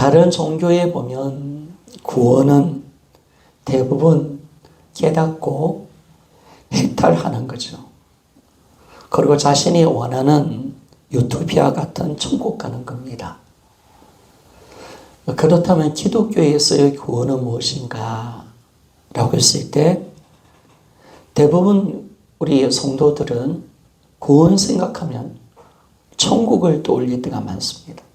다른 종교에 보면 구원은 대부분 깨닫고 해탈하는 거죠. 그리고 자신이 원하는 유토피아 같은 천국 가는 겁니다. 그렇다면 기독교에서의 구원은 무엇인가? 라고 했을 때 대부분 우리 성도들은 구원 생각하면 천국을 떠올릴 때가 많습니다.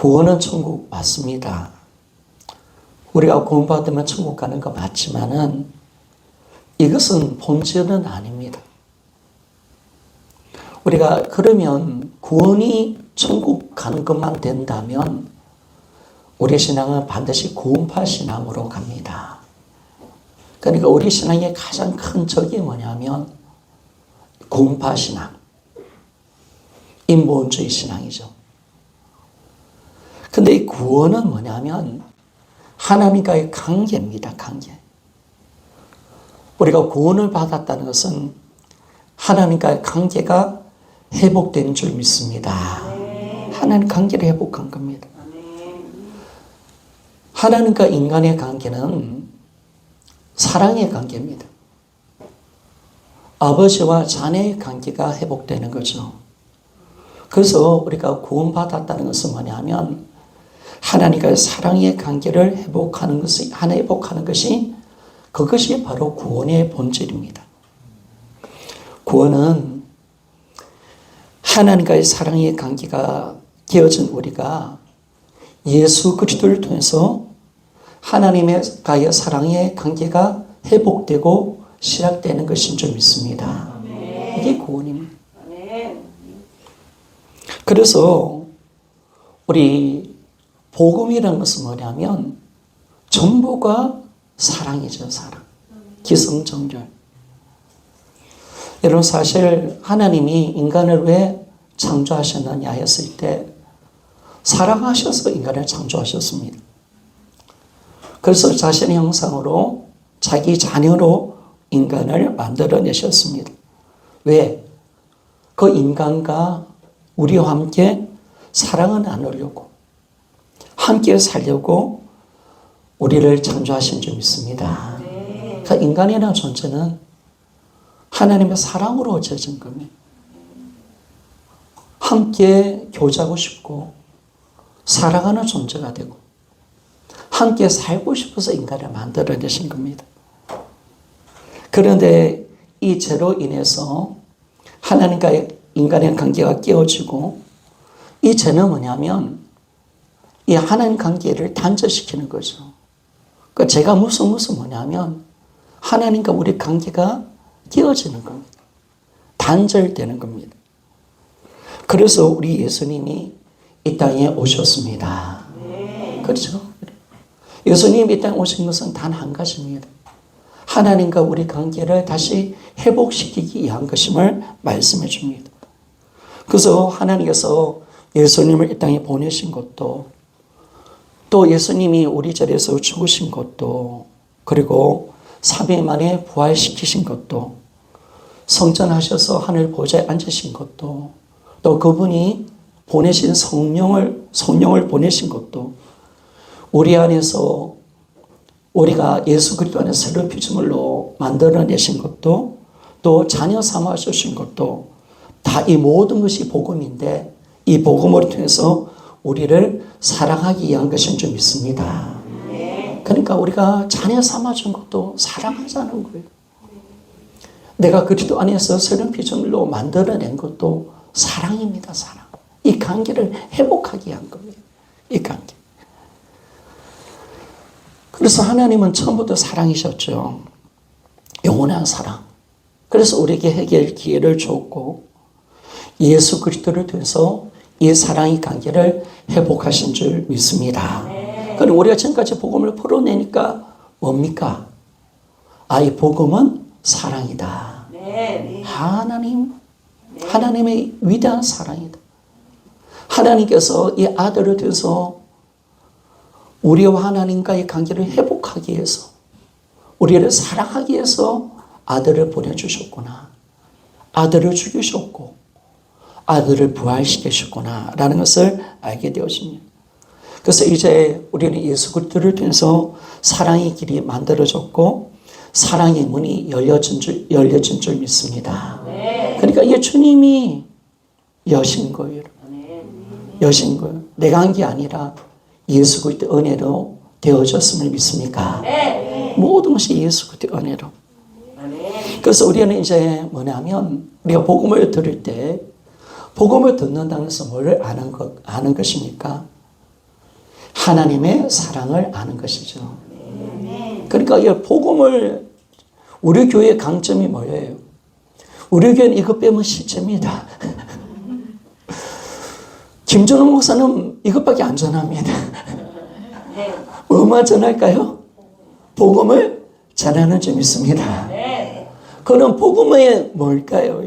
구원은 천국 맞습니다. 우리가 구원받으면 천국 가는 거 맞지만은 이것은 본질은 아닙니다. 우리가 그러면 구원이 천국 가는 것만 된다면 우리 신앙은 반드시 구원파 신앙으로 갑니다. 그러니까 우리 신앙의 가장 큰 적이 뭐냐면 구원파 신앙, 인본주의 신앙이죠. 근데 이 구원은 뭐냐면 하나님과의 관계입니다. 관계. 우리가 구원을 받았다는 것은 하나님과의 관계가 회복된 줄 믿습니다. 하나님 관계를 회복한 겁니다. 하나님과 인간의 관계는 사랑의 관계입니다. 아버지와 자녀의 관계가 회복되는 거죠. 그래서 우리가 구원받았다는 것은 뭐냐면 하나님과의 사랑의 관계를 회복하는 것이, 회복하는 것이 그것이 바로 구원의 본질입니다. 구원은 하나님과의 사랑의 관계가 되어진 우리가 예수 그리스도를 통해서 하나님과의 사랑의 관계가 회복되고 시작되는 것인 줄 믿습니다. 이게 구원입니다. 그래서 우리 복음이라는 것은 뭐냐면 전부가 사랑이죠. 사랑. 기승전결. 여러분 사실 하나님이 인간을 왜 창조하셨느냐 했을 때 사랑하셔서 인간을 창조하셨습니다. 그래서 자신의 형상으로 자기 자녀로 인간을 만들어내셨습니다. 왜? 그 인간과 우리와 함께 사랑을 나누려고 함께 살려고 우리를 창조하신 줄 믿습니다. 그러니까 인간이라는 존재는 하나님의 사랑으로 지어진 겁니다. 함께 교제하고 싶고 사랑하는 존재가 되고 함께 살고 싶어서 인간을 만들어내신 겁니다. 그런데 이 죄로 인해서 하나님과 인간의 관계가 깨어지고 이 죄는 뭐냐면 이 하나님 관계를 단절시키는 거죠. 그 죄가 무슨 뭐냐면 하나님과 우리 관계가 깨어지는 겁니다. 단절되는 겁니다. 그래서 우리 예수님이 이 땅에 오셨습니다. 그렇죠? 예수님이 이 땅에 오신 것은 단 한 가지입니다. 하나님과 우리 관계를 다시 회복시키기 위한 것임을 말씀해 줍니다. 그래서 하나님께서 예수님을 이 땅에 보내신 것도 또 예수님이 우리 자리에서 죽으신 것도 그리고 3일 만에 부활시키신 것도 성전하셔서 하늘 보좌에 앉으신 것도 또 그분이 보내신 성령을 보내신 것도 우리 안에서 우리가 예수 그리스도 안에서 새로운 피조물로 만들어내신 것도 또 자녀 삼아 주신 것도 다 이 모든 것이 복음인데 이 복음을 통해서 우리를 사랑하기 위한 것인 줄 믿습니다. 그러니까 우리가 자녀 삼아 준 것도 사랑하자는 거예요. 내가 그리스도 안에서 새로운 피조물로 만들어낸 것도 사랑입니다. 사랑. 이 관계를 회복하기 위한 겁니다. 이 관계. 그래서 하나님은 처음부터 사랑이셨죠. 영원한 사랑. 그래서 우리에게 해결 기회를 줬고 예수 그리스도를 통해서 이 사랑의 관계를 회복하신 줄 믿습니다. 그럼 우리가 지금까지 복음을 풀어내니까 뭡니까? 이 복음은 사랑이다. 하나님의 위대한 사랑이다. 하나님께서 이 아들을 통해서 우리와 하나님과의 관계를 회복하기 위해서 우리를 사랑하기 위해서 아들을 보내주셨구나. 아들을 죽이셨고 아들을 부활시키셨구나 라는 것을 알게 되었습니다. 그래서 이제 우리는 예수 그리스도를 통해서 사랑의 길이 만들어졌고 사랑의 문이 열려진 줄 믿습니다. 그러니까 이 주님이 여신 거예요. 여신 거예요. 내가 한 게 아니라 예수 그리스도 은혜로 되어졌음을 믿습니까? 모든 것이 예수 그리스도 은혜로. 그래서 우리는 이제 뭐냐면 우리가 복음을 들을 때 복음을 듣는다는 것은 뭘 아는 것입니까? 하나님의 사랑을 아는 것이죠. 그러니까 이 복음을 우리 교회의 강점이 뭐예요? 우리 교회는 이것 빼면 실체입니다. 김준호 목사는 이것밖에 안 전합니다. 뭐만 전할까요? 복음을 전하는 줄 믿습니다. 그럼 복음의 뭘까요?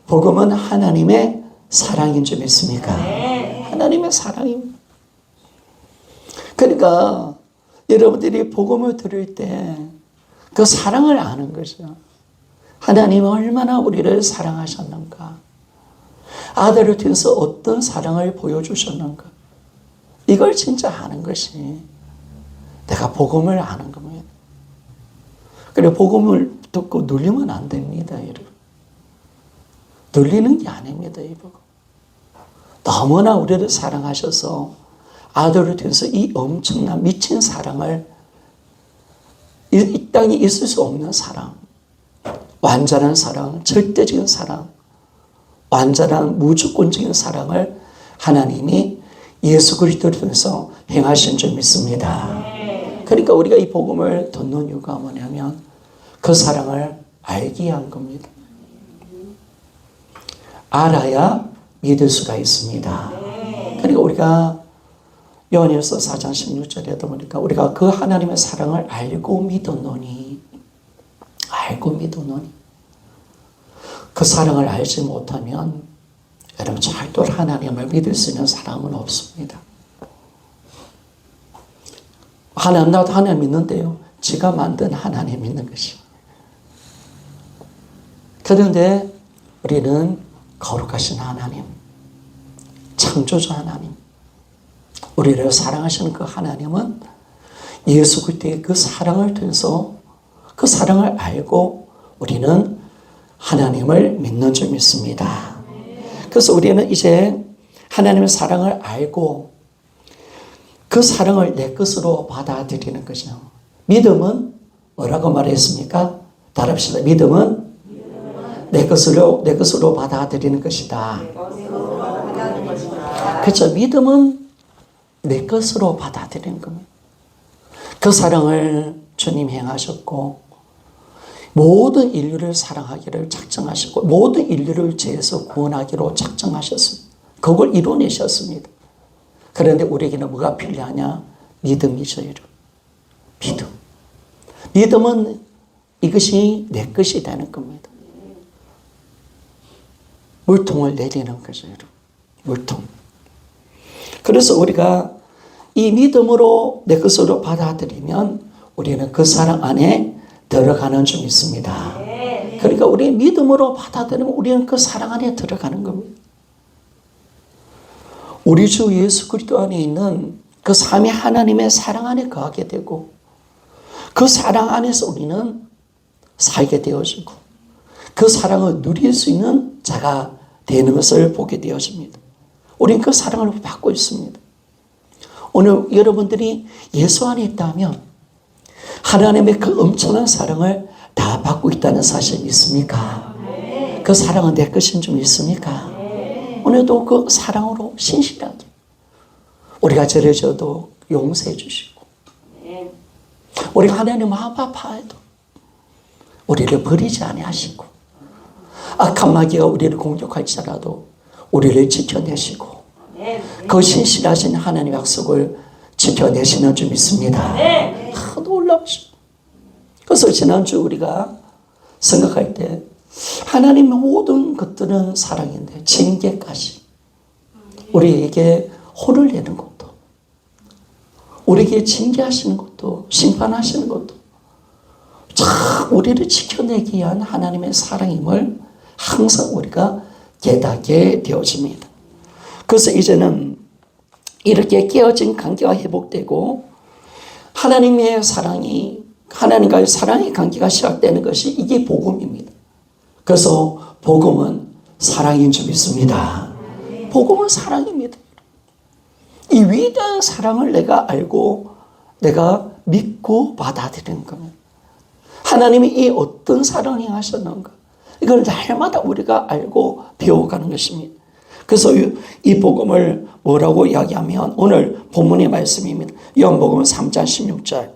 복음은 하나님의 사랑인 줄 믿습니까? 하나님의 사랑입니다. 그러니까 여러분들이 복음을 들을 때 그 사랑을 아는 거죠. 하나님은 얼마나 우리를 사랑하셨는가. 아들을 통해서 어떤 사랑을 보여주셨는가. 이걸 진짜 아는 것이 내가 복음을 아는 겁니다. 그리고 복음을 듣고 눌리면 안 됩니다, 여러분. 눌리는 게 아닙니다, 이 복음. 너무나 우리를 사랑하셔서 아들을 통해서 이 엄청난 미친 사랑을 이 땅에 있을 수 없는 사랑, 완전한 사랑, 절대적인 사랑, 완전한 무조건적인 사랑을 하나님이 예수 그리스도를 통해서 행하신 줄 믿습니다. 그러니까 우리가 이 복음을 듣는 이유가 뭐냐면 그 사랑을 알게 한 겁니다. 알아야 믿을 수가 있습니다. 그러니까 우리가 요한일서 4장 16절에도 보니까 우리가 그 하나님의 사랑을 알고 믿었노니 그 사랑을 알지 못하면 여러분 절대로 하나님을 믿을 수 있는 사람은 없습니다. 나도 하나님 믿는데요. 지가 만든 하나님 믿는 것이. 그런데 우리는 거룩하신 하나님, 창조자 하나님, 우리를 사랑하시는 그 하나님은 예수 그리스도의 그 사랑을 통해서 그 사랑을 알고 우리는 하나님을 믿는 줄 믿습니다. 그래서 우리는 이제 하나님의 사랑을 알고 그 사랑을 내 것으로 받아들이는 거죠. 믿음은 뭐라고 말했습니까? 따라합시다. 믿음은 내 것으로 받아들이는 것이다. 그렇죠. 믿음은 내 것으로 받아들이는 겁니다. 그 사랑을 주님 행하셨고 모든 인류를 사랑하기를 작정하셨고 모든 인류를 죄에서 구원하기로 작정하셨습니다. 그걸 이뤄내셨습니다. 그런데 우리에게는 뭐가 필요하냐? 믿음이죠. 믿음. 믿음은 이것이 내 것이 되는 겁니다. 물통을 내리는 거죠. 물통. 그래서 우리가 이 믿음으로 내 것으로 받아들이면 우리는 그 사랑 안에 들어가는 줄 믿습니다. 그러니까 우리 믿음으로 받아들이면 우리는 그 사랑 안에 들어가는 겁니다. 우리 주 예수 그리스도 안에 있는 그 삼위 하나님의 사랑 안에 거하게 되고 그 사랑 안에서 우리는 살게 되어지고 그 사랑을 누릴 수 있는 자가 되는 것을 보게 되어집니다. 우리는 그 사랑을 받고 있습니다. 오늘 여러분들이 예수 안에 있다면 하나님의 그 엄청난 사랑을 다 받고 있다는 사실 믿습니까? 그 사랑은 내 것인 줄 믿습니까? 오늘도 그 사랑으로 신실하게 우리가 저려져도 용서해 주시고 우리가 하나님 마음 아파해도 우리를 버리지 아니하시고 악한 마귀가 우리를 공격할지라도 우리를 지켜내시고 그 신실하신 하나님의 약속을 지켜내시는 줄 믿습니다. 놀랍죠. 그래서 지난주 우리가 생각할 때 하나님의 모든 것들은 사랑인데 징계까지 우리에게 혼을 내는 것도 우리에게 징계하시는 것도 심판하시는 것도 참 우리를 지켜내기 위한 하나님의 사랑임을 항상 우리가 깨닫게 되어집니다. 그래서 이제는 이렇게 깨어진 관계가 회복되고 하나님의 사랑이, 하나님과의 사랑의 관계가 시작되는 것이 이게 복음입니다. 그래서 복음은 사랑인 줄 믿습니다. 복음은 사랑입니다. 이 위대한 사랑을 내가 알고 내가 믿고 받아들이는 겁니다. 하나님이 이 어떤 사랑을 행하셨는가, 이걸 날마다 우리가 알고 배워가는 것입니다. 그래서 이 복음을 뭐라고 이야기하면 오늘 본문의 말씀입니다. 요한복음 3장 16절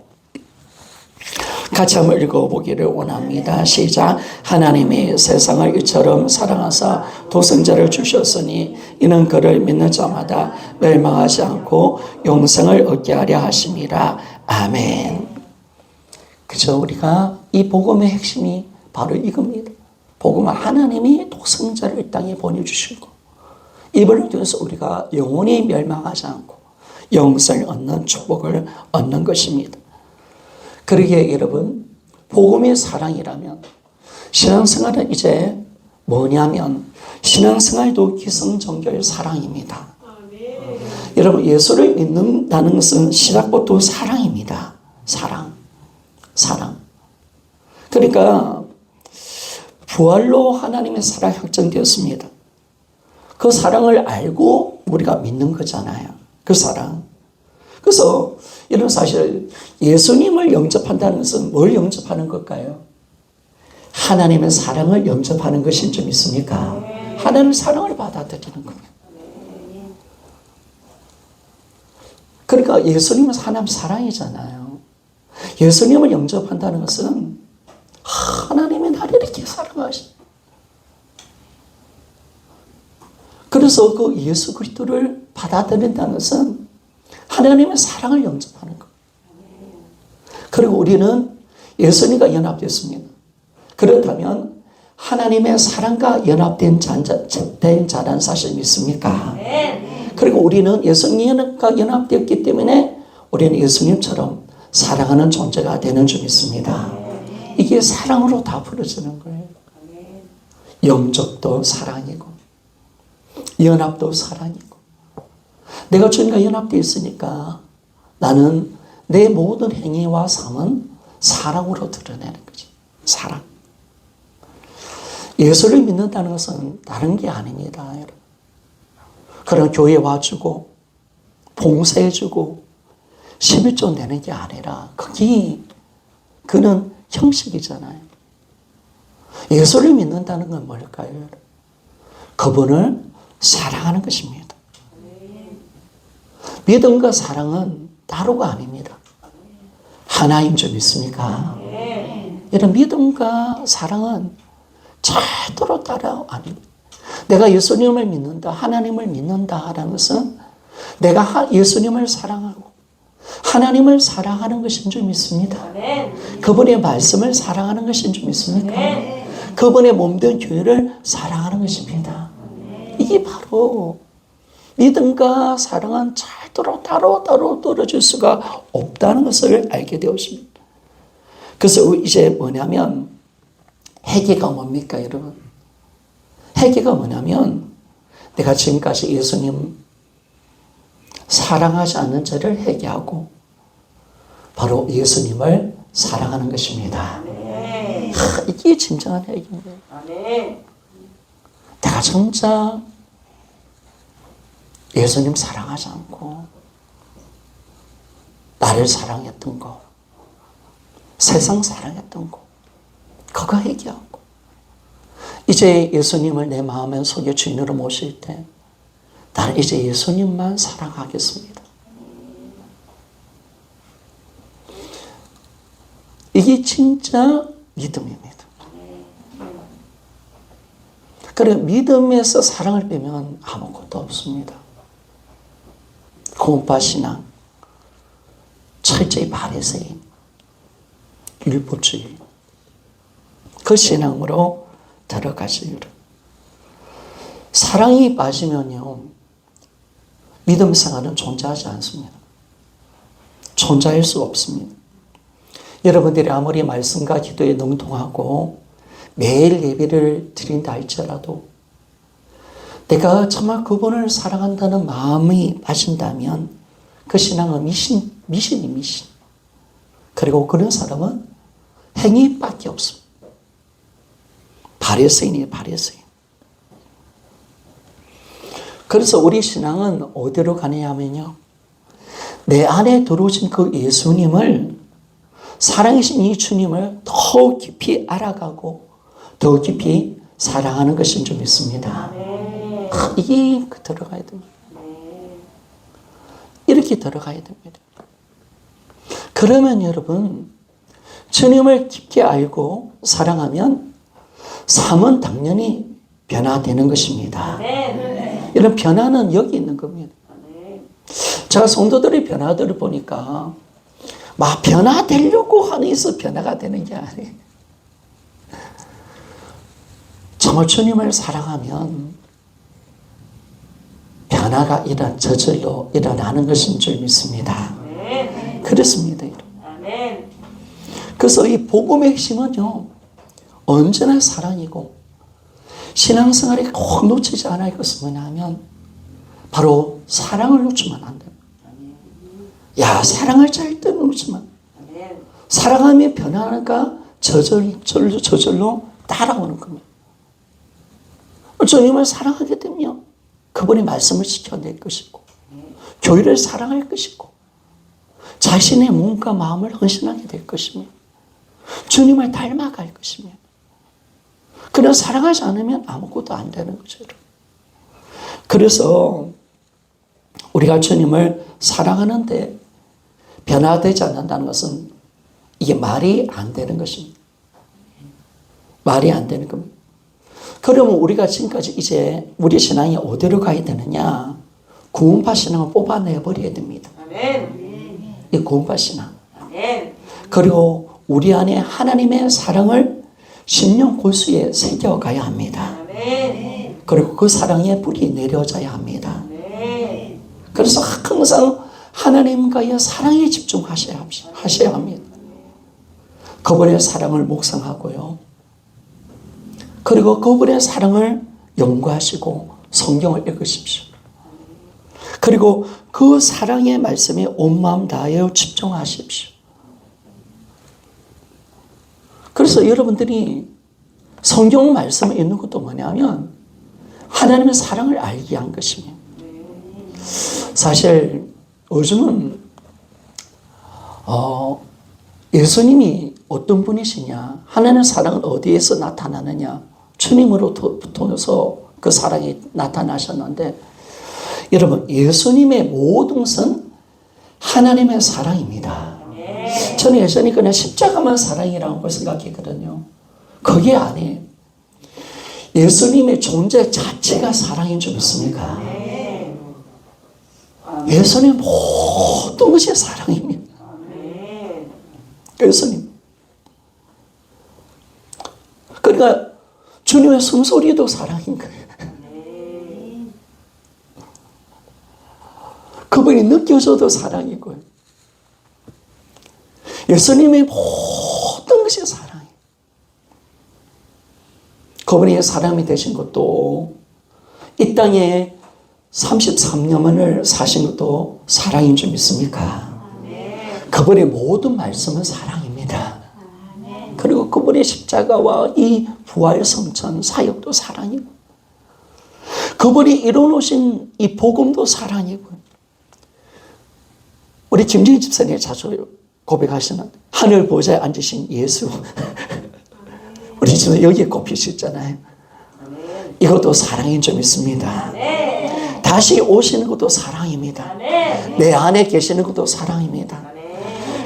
같이 한번 읽어보기를 원합니다. 시작. 하나님이 세상을 이처럼 사랑하사 독생자를 주셨으니 이는 그를 믿는 자마다 멸망하지 않고 영생을 얻게 하려 하심이라. 아멘. 그죠? 우리가 이 복음의 핵심이 바로 이겁니다. 복음은 하나님이 독생자를 이 땅에 보내주시고 이분을 통해서 우리가 영원히 멸망하지 않고 영생을 얻는 축복을 얻는 것입니다. 그러기에 여러분, 복음의 사랑이라면 신앙생활은 이제 뭐냐면 신앙생활도 기성정결 사랑입니다. 여러분, 예수를 믿는다는 것은 시작부터 사랑입니다. 사랑. 그러니까 부활로 하나님의 사랑이 확정되었습니다. 그 사랑을 알고 우리가 믿는 거잖아요. 그 사랑. 그래서 이런 사실 예수님을 영접한다는 것은 뭘 영접하는 걸까요? 하나님의 사랑을 영접하는 것인 줄 믿습니까? 하나님의 사랑을 받아들이는 겁니다. 그러니까 예수님은 하나님 사랑이잖아요. 예수님을 영접한다는 것은 하나님이 나를 이렇게 사랑하시. 그래서 그 예수 그리스도를 받아들인다는 것은 하나님의 사랑을 영접하는 것. 그리고 우리는 예수님과 연합됐습니다. 그렇다면 하나님의 사랑과 연합된 자라는 사실 믿습니까? 그리고 우리는 예수님과 연합되었기 때문에 우리는 예수님처럼 사랑하는 존재가 되는 줄 믿습니다. 이게 사랑으로 다 풀어지는 거예요. 영접도 사랑이고 연합도 사랑이고 내가 주님과 연합되어 있으니까 나는 내 모든 행위와 삶은 사랑으로 드러내는 거지. 사랑. 예수를 믿는다는 것은 다른 게 아닙니다. 여러분. 그런 교회 와주고 봉사해주고 11조 내는 게 아니라 그는 형식이잖아요. 예수를 믿는다는 건 뭘까요? 그분을 사랑하는 것입니다. 믿음과 사랑은 따로가 아닙니다. 하나인 줄 믿습니까? 이런 믿음과 사랑은 절대로 따로 아닙니다. 내가 예수님을 믿는다, 하나님을 믿는다라는 것은 내가 예수님을 사랑하고 하나님을 사랑하는 것인 줄 믿습니다. 그분의 말씀을 사랑하는 것인 줄 믿습니까? 그분의 몸된 교회를 사랑하는 것입니다. 이게 바로 믿음과 사랑은 절대로 따로 떨어질 수가 없다는 것을 알게 되었습니다. 그래서 이제 뭐냐면 회개가 뭡니까, 여러분? 회개가 뭐냐면 내가 지금까지 예수님 사랑하지 않는 죄를 회개하고 바로 예수님을 사랑하는 것입니다. 이게 진정한 회개입니다. 내가 진짜 예수님 사랑하지 않고 나를 사랑했던 거, 세상 사랑했던 거, 그거 회개하고 이제 예수님을 내 마음의 속에 주인으로 모실 때 나는 이제 예수님만 사랑하겠습니다. 이게 진짜 믿음입니다. 그래, 믿음에서 사랑을 빼면 아무것도 없습니다. 고음파 신앙, 철저히 바리새인, 율법주의, 그 신앙으로 들어가시리라. 사랑이 빠지면요, 믿음 생활은 존재하지 않습니다. 존재할 수 없습니다. 여러분들이 아무리 말씀과 기도에 능통하고 매일 예배를 드린다 할지라도 내가 정말 그분을 사랑한다는 마음이 빠진다면 그 신앙은 미신. 그리고 그런 사람은 행위밖에 없습니다. 바리새인이에요, 바리새인. 그래서 우리 신앙은 어디로 가느냐면요, 내 안에 들어오신 그 예수님을, 사랑이신 이 주님을 더 깊이 알아가고 더 깊이 사랑하는 것인 줄 믿습니다. 이게 들어가야 됩니다. 이렇게 들어가야 됩니다. 그러면 여러분, 주님을 깊게 알고 사랑하면 삶은 당연히 변화되는 것입니다. 이런 변화는 여기 있는 겁니다. 제가 성도들의 변화들을 보니까 막 변화되려고 하는 있어 변화가 되는 게 아니에요. 정말 주님을 사랑하면 변화가 저절로 일어나는 것인 줄 믿습니다. 그렇습니다. 그래서 이 복음의 핵심은요, 언제나 사랑이고, 신앙생활에 꼭 놓치지 않을 것은 뭐냐면 바로 사랑을 놓치면 안 돼요. 야, 사랑을 절대 놓치면, 사랑하며 변화하니까 저절로 따라오는 겁니다. 주님을 사랑하게 되면 그분의 말씀을 지켜낼 것이고, 교회를 사랑할 것이고, 자신의 몸과 마음을 헌신하게 될 것이며, 주님을 닮아갈 것이며, 그냥 사랑하지 않으면 아무것도 안 되는 거죠. 그래서 우리가 주님을 사랑하는데 변화되지 않는다는 것은 이게 말이 안 되는 것입니다. 말이 안 되는 겁니다. 그러면 우리가 지금까지 이제 우리 신앙이 어디로 가야 되느냐? 구원파 신앙을 뽑아내버려야 됩니다. 이 구원파 신앙. 그리고 우리 안에 하나님의 사랑을 심령 골수에 새겨가야 합니다. 그리고 그 사랑의 불이 내려져야 합니다. 그래서 항상 하나님과의 사랑에 집중하셔야 합니다. 그분의 사랑을 묵상하고요. 그리고 그분의 사랑을 연구하시고 성경을 읽으십시오. 그리고 그 사랑의 말씀에 온 마음 다하여 집중하십시오. 그래서 여러분들이 성경 말씀을 읽는 것도 뭐냐면 하나님의 사랑을 알기 위한 것이며, 사실 요즘은 예수님이 어떤 분이시냐, 하나님의 사랑은 어디에서 나타나느냐, 주님으로부터서 그 사랑이 나타나셨는데, 여러분, 예수님의 모든 것은 하나님의 사랑입니다. 저는 예전에 그냥 십자가만 사랑이라고 생각했거든요. 그게 아니에요. 예수님의 존재 자체가 사랑인 줄 믿습니까? 예수님 모든 것이 사랑입니다. 예수님. 그러니까 주님의 숨소리도 사랑인 거예요. 그분이 느껴져도 사랑이고요. 예수님의 모든 것이 사랑이에요. 그분이 사람이 되신 것도, 이 땅에 33년을 사신 것도 사랑인 줄 믿습니까? 그분의 모든 말씀은 사랑입니다. 그리고 그분의 십자가와 이 부활 성천 사역도 사랑이고, 그분이 이뤄놓으신 이 복음도 사랑이고, 우리 김정희 집사님이 자주 고백하시는 하늘 보좌에 앉으신 예수, 우리 집에 여기에 꼽히셨잖아요. 이것도 사랑인 줄 믿습니다. 다시 오시는 것도 사랑입니다. 내 안에 계시는 것도 사랑입니다.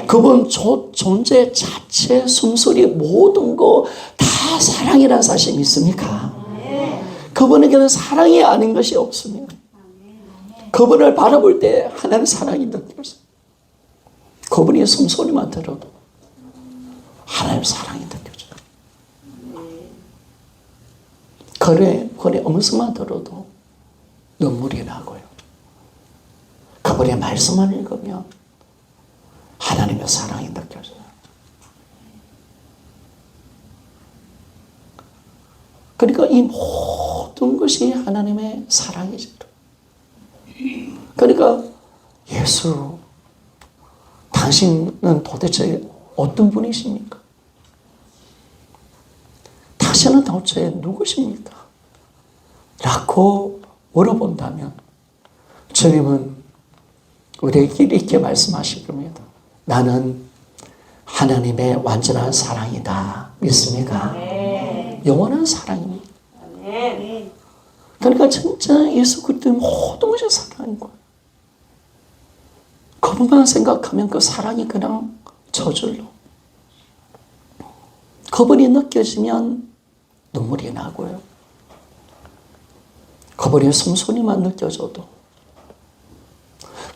그분 존재 자체, 숨소리, 모든 거 다 사랑이라는 사실 믿습니까? 그분에게는 사랑이 아닌 것이 없습니다. 그분을 바라볼 때 하나님 사랑이 느껴져요. 그분의 숨소리만 들어도 하나님 사랑이 느껴져요. 그의 음성만 들어도 눈물이 나고요. 그분의 말씀만 읽으면 하나님의 사랑이 느껴져요. 그러니까 이 모든 모든 것이 하나님의 사랑이죠. 그러니까 예수, 당신은 도대체 어떤 분이십니까? 당신은 도대체 누구십니까? 라고 물어본다면 주님은 우리에게 이렇게 말씀하실 겁니다. 나는 하나님의 완전한 사랑이다. 믿습니까? 영원한 사랑입니다. 그러니까 진짜 예수 그리스도의 모든 것이 사랑인 거예요. 그분만 생각하면 그 사랑이 그냥 저절로, 그분이 느껴지면 눈물이 나고요. 그분의 숨소리만 느껴져도,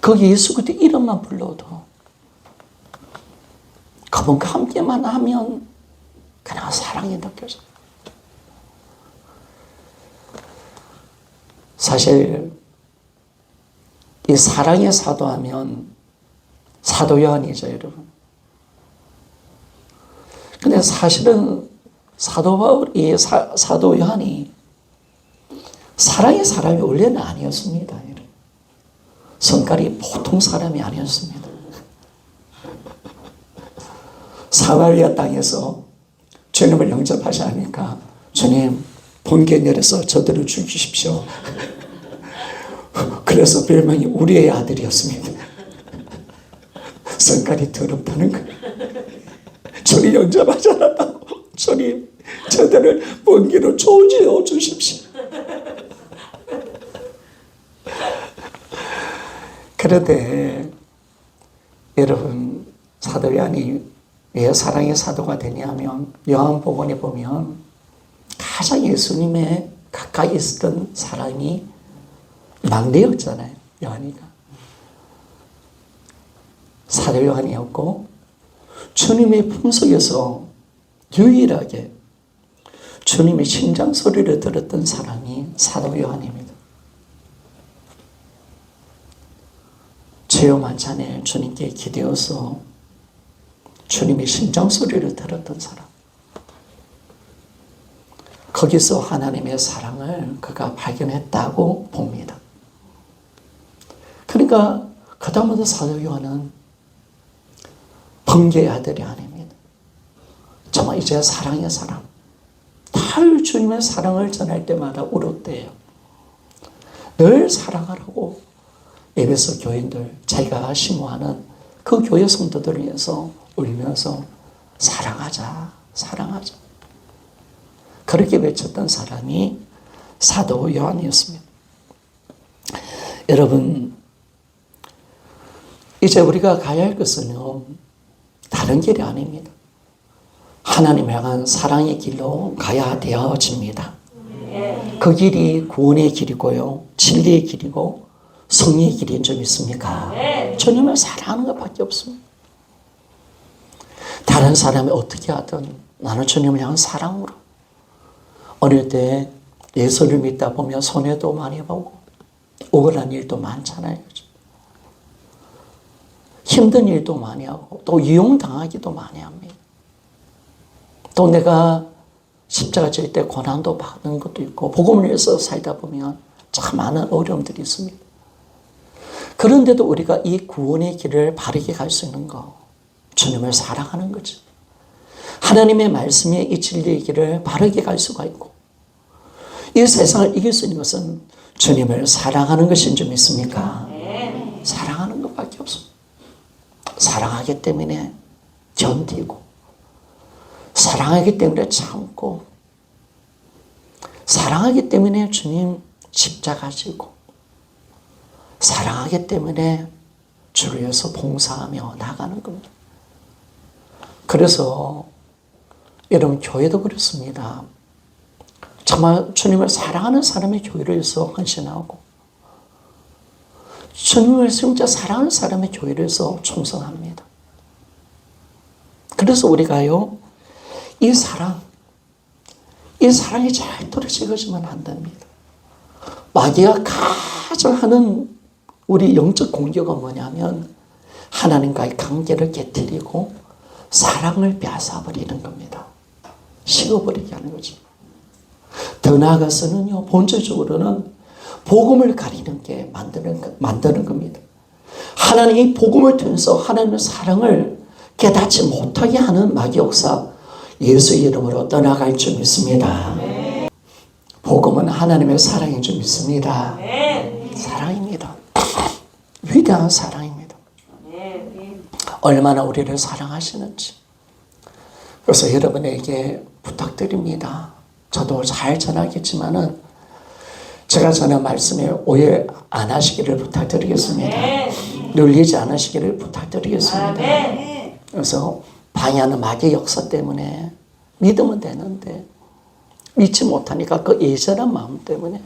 거기 예수 그리스도 이름만 불러도, 그분과 함께만 하면 그냥 사랑이 느껴져요. 사실 이 사랑의 사도하면 사도 요한이죠, 여러분. 근데 사실은 사도 바울이, 사도 요한이 사랑의 사람이 원래는 아니었습니다. 성깔이 보통 사람이 아니었습니다. 사마리아 땅에서 주님을 영접하시니까 주님 번개 내려서 저들을 죽이십시오. 그래서 별명이 우리의 아들이었습니다. 성깔이 더럽다는 거예요. 주님 영접하지 않았다고. 주님 저들을 번개로 조지어 주십시오. 그런데 여러분, 사도 요한이 왜 사랑의 사도가 되냐면 요한복음에 보면 가장 예수님의 가까이 있었던 사람이 막내였잖아요. 요한이가 사도 요한이었고, 주님의 품속에서 유일하게 주님의 심장 소리를 들었던 사람이 사도 요한입니다. 제요 만찬에 주님께 기대어서 주님의 심장 소리를 들었던 사람, 거기서 하나님의 사랑을 그가 발견했다고 봅니다. 그러니까 그 다음부터 사도 요한은 번개의 아들이 아닙니다. 정말 이제 사랑의 사람, 늘 주님의 사랑을 전할 때마다 울었대요. 늘 사랑하라고 에베소 교인들, 자기가 심호하는 그 교회 성도들을 위해서 울면서 사랑하자, 사랑하자, 그렇게 외쳤던 사람이 사도 요한이었습니다. 여러분, 이제 우리가 가야 할 것은요, 다른 길이 아닙니다. 하나님 향한 사랑의 길로 가야 되어집니다. 그 길이 구원의 길이고요, 진리의 길이고 성리의 길인 줄 믿습니까? 주님을 사랑하는 것밖에 없습니다. 다른 사람이 어떻게 하든 나는 주님을 향한 사랑으로, 어릴 때 예수를 믿다 보면 손해도 많이 보고 억울한 일도 많잖아요. 힘든 일도 많이 하고 또 이용당하기도 많이 합니다. 또 내가 십자가 질 때 고난도 받는 것도 있고, 복음을 위해서 살다 보면 참 많은 어려움들이 있습니다. 그런데도 우리가 이 구원의 길을 바르게 갈 수 있는 거, 주님을 사랑하는 거죠. 하나님의 말씀에 이 진리의 길을 바르게 갈 수가 있고, 이 세상을 이길 수 있는 것은 주님을 사랑하는 것인 줄 믿습니까? 사랑하는 것밖에 없습니다. 사랑하기 때문에 견디고, 사랑하기 때문에 참고, 사랑하기 때문에 주님 십자가 지고, 사랑하기 때문에 주를 위해서 봉사하며 나가는 겁니다. 그래서 여러분, 교회도 그렇습니다. 정말 주님을 사랑하는 사람의 교회를 위해서 헌신하고, 주님을 진짜 사랑하는 사람의 교회를 위해서 충성합니다. 그래서 우리가요, 이 사랑이 절대로 식어지면 안 됩니다. 마귀가 가장 하는 우리 영적 공격은 뭐냐면 하나님과의 관계를 깨뜨리고 사랑을 빼앗아버리는 겁니다. 식어버리게 하는 거죠. 더 나아가서는요, 본질적으로는 복음을 가리는 게 만드는 겁니다. 하나님 이 복음을 통해서 하나님의 사랑을 깨닫지 못하게 하는 마귀 역사, 예수의 이름으로 떠나갈 줄 믿습니다. 복음은 하나님의 사랑인 줄 믿습니다. 사랑입니다. 위대한 사랑입니다. 얼마나 우리를 사랑하시는지. 그래서 여러분에게 부탁드립니다. 저도 잘 전하겠지만은 제가 전한 말씀에 오해 안 하시기를 부탁드리겠습니다. 눌리지 않으시기를 부탁드리겠습니다. 그래서 방해하는 마귀의 역사 때문에 믿으면 되는데 믿지 못하니까 그 애절한 마음 때문에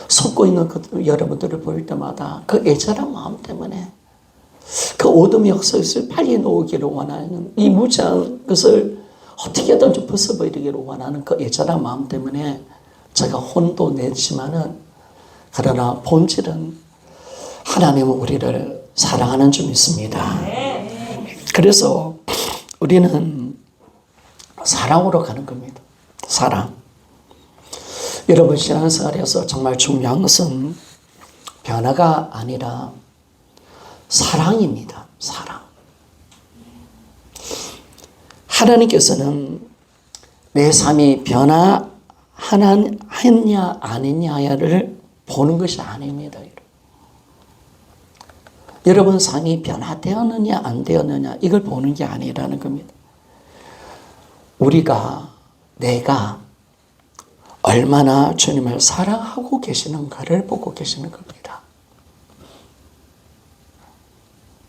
속고 있는 여러분들을 볼 때마다 그 애절한 마음 때문에 그 어둠의 역사에서 빨리 놓기를 원하는 이 무지한 것을 어떻게든 좀 벗어버리기를 원하는 그 애절한 마음 때문에 제가 혼도 내지만은 그러나 본질은 하나님은 우리를 사랑하는 줄 믿습니다. 그래서 우리는 사랑으로 가는 겁니다. 사랑. 여러분 신앙생활에서 정말 중요한 것은 변화가 아니라 사랑입니다. 사랑. 하나님께서는 내 삶이 변화했냐 아니냐를 보는 것이 아닙니다. 여러분 삶이 변화되었느냐 안 되었느냐 이걸 보는 게 아니라는 겁니다. 내가 얼마나 주님을 사랑하고 계시는가를 보고 계시는 겁니다.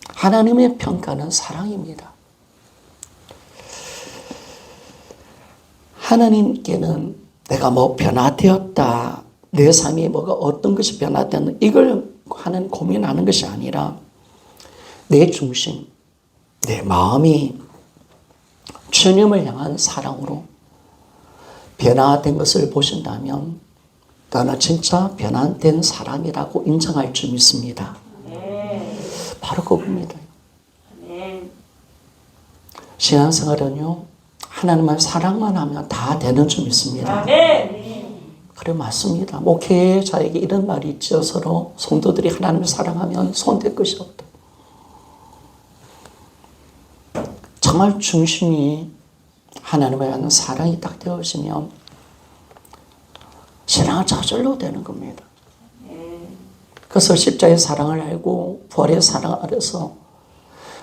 하나님의 평가는 사랑입니다. 하나님께는 내가 변화되었다, 내 삶이 어떤 것이 변화되었나 이걸 하는 고민하는 것이 아니라 내 중심, 내 마음이 주님을 향한 사랑으로 변화된 것을 보신다면 너는 진짜 변화된 사람이라고 인정할 줄 믿습니다. 바로 그겁니다. 신앙생활은요, 하나님만 사랑만 하면 다 되는 줄 믿습니다. 그래 맞습니다. 목회자에게 이런 말이 있죠. 서로 성도들이 하나님을 사랑하면 손댈 것이 없다. 정말 중심이 하나님을 향한 사랑이 딱 되어지면 신앙은 저절로 되는 겁니다. 그래서 십자의 사랑을 알고 부활의 사랑을 알아서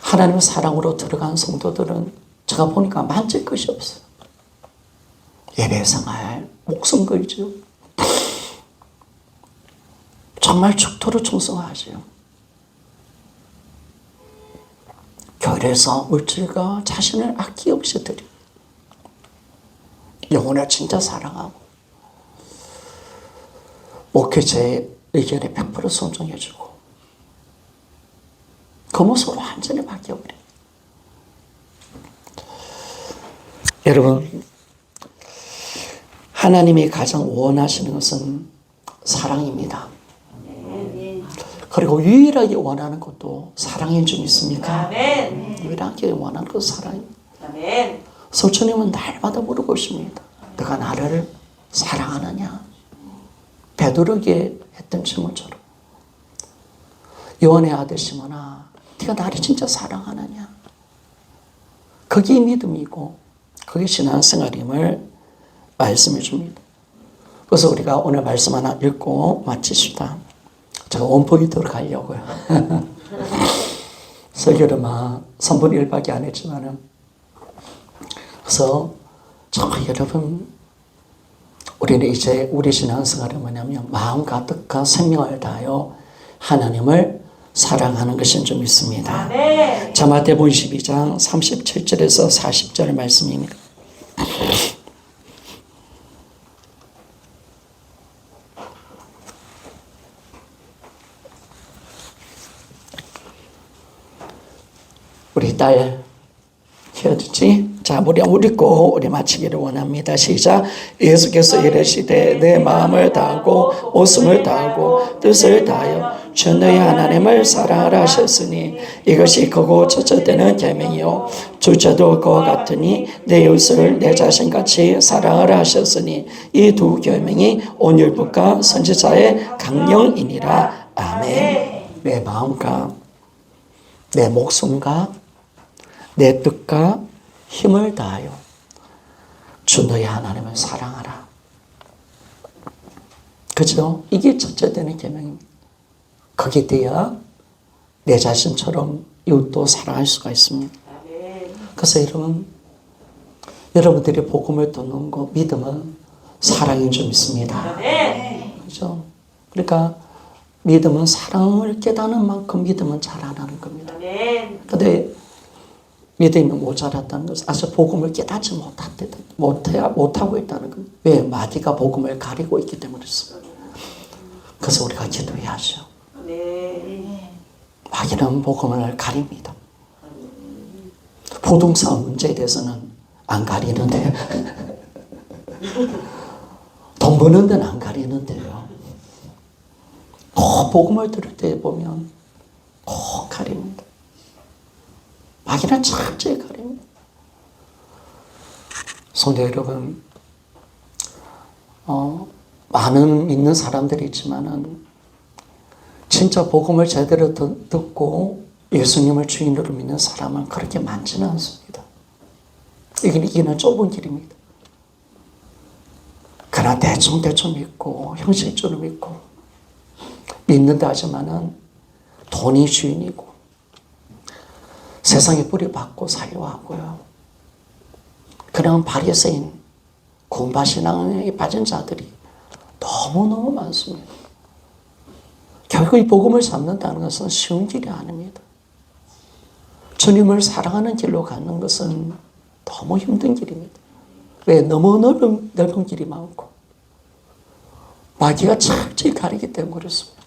하나님의 사랑으로 들어간 성도들은 제가 보니까 만질 것이 없어요. 예배생활 목숨 걸죠. 정말 죽도록 충성하죠. 교회에서 물질과 자신을 아낌없이 드리고 영혼을 진짜 사랑하고 목회자의 의견에 100% 순종해주고 그 모습으로 완전히 바뀌어버려요. 여러분, 하나님이 가장 원하시는 것은 사랑입니다. 그리고 유일하게 원하는 것도 사랑인 줄 믿습니까? 유일하게 원하는 것도 사랑입니다. 소천님은 날마다 물어보십니다. 너가 나를 사랑하느냐? 베드로에게 했던 질문처럼 요한의 아들 시몬아, 네가 나를 진짜 사랑하느냐? 그게 믿음이고 그게 신앙생활임을 말씀해 줍니다. 그래서 우리가 오늘 말씀 하나 읽고 마치십시다. 제가 원포인트로 가려고요. 설교를 3분의 1밖에 안 했지만은. 그래서 정말 여러분, 우리는 이제 우리 신앙생활은 뭐냐면 마음 가득한 생명을 다하여 하나님을 사랑하는 것인 줄 믿습니다. 자, 마태복음 12장 37절에서 40절 말씀입니다. 우리 딸 키워주지? 자, 우리 읽고 우리 마치기를 원합니다. 시작. 예수께서 이르시되 내 마음을 다하고 목숨을 다하고 뜻을 다하여 주 너희 하나님을 사랑하라 하셨으니 이것이 크고 첫째 되는 계명이요 둘째도 그와 같으니 내 이웃을 내 자신같이 사랑하라 하셨으니 이 두 계명이 온율법과 선지자의 강령이니라. 아멘. 내 마음과 내 목숨과 내 뜻과 힘을 다하여 주 너희 하나님을 사랑하라. 그죠? 이게 첫째 되는 계명입니다. 그게 돼야 내 자신처럼 이웃도 사랑할 수가 있습니다. 그래서 여러분들이 복음을 듣는 거 믿음은 사랑인 줄 믿습니다. 그죠? 그러니까 믿음은 사랑을 깨닫는 만큼 믿음은 잘 안 하는 겁니다. 근데 믿음이 모자랐다는 것은 아직 복음을 깨닫지 못하고 있다는 겁니다. 왜? 마귀가 복음을 가리고 있기 때문이었어요. 그래서 우리가 기도해야죠. 마귀는 복음을 가립니다. 부동산 문제에 대해서는 안 가리는데 돈 버는 데는 안 가리는데요. 복음을 들을 때 보면 가립니다. 마귀는 철저히 가립니다. 성도 여러분, 많은 믿는 사람들이 있지만은 진짜 복음을 제대로 듣고 예수님을 주인으로 믿는 사람은 그렇게 많지는 않습니다. 이기는 좁은 길입니다. 그러나 대충 믿고 형식적으로 믿고 믿는다 하지만은 돈이 주인이고 세상에 뿌리박고 살려고 하고요. 그냥 바리새인 군바신앙에 빠진 자들이 너무너무 많습니다. 결국 이 복음을 잡는다는 것은 쉬운 길이 아닙니다. 주님을 사랑하는 길로 가는 것은 너무 힘든 길입니다. 왜? 너무 넓은 길이 많고 마귀가 철저히 가리기 때문에 그렇습니다.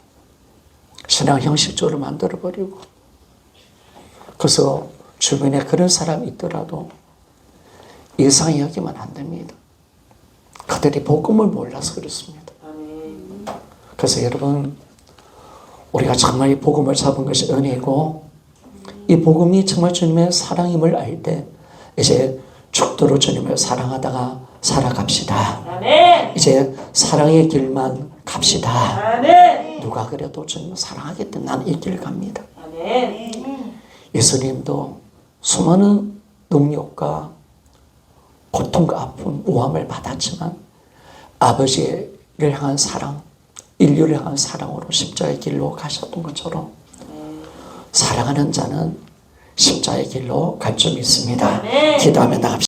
신앙 형식적으로 만들어버리고 그래서 주변에 그런 사람이 있더라도 이상히 여기면 안 됩니다. 그들이 복음을 몰라서 그렇습니다. 그래서 여러분 우리가 정말 이 복음을 잡은 것이 은혜고 이 복음이 정말 주님의 사랑임을 알 때 이제 죽도록 주님을 사랑하다가 살아갑시다. 이제 사랑의 길만 갑시다. 누가 그래도 주님을 사랑하기 때문에 나는 이 길을 갑니다. 예수님도 수많은 능력과 고통과 아픔, 우함을 받았지만 아버지를 향한 사랑, 인류를 향한 사랑으로 십자가의 길로 가셨던 것처럼 사랑하는 자는 십자가의 길로 갈 줄 믿습니다. 기도하며 나갑시다.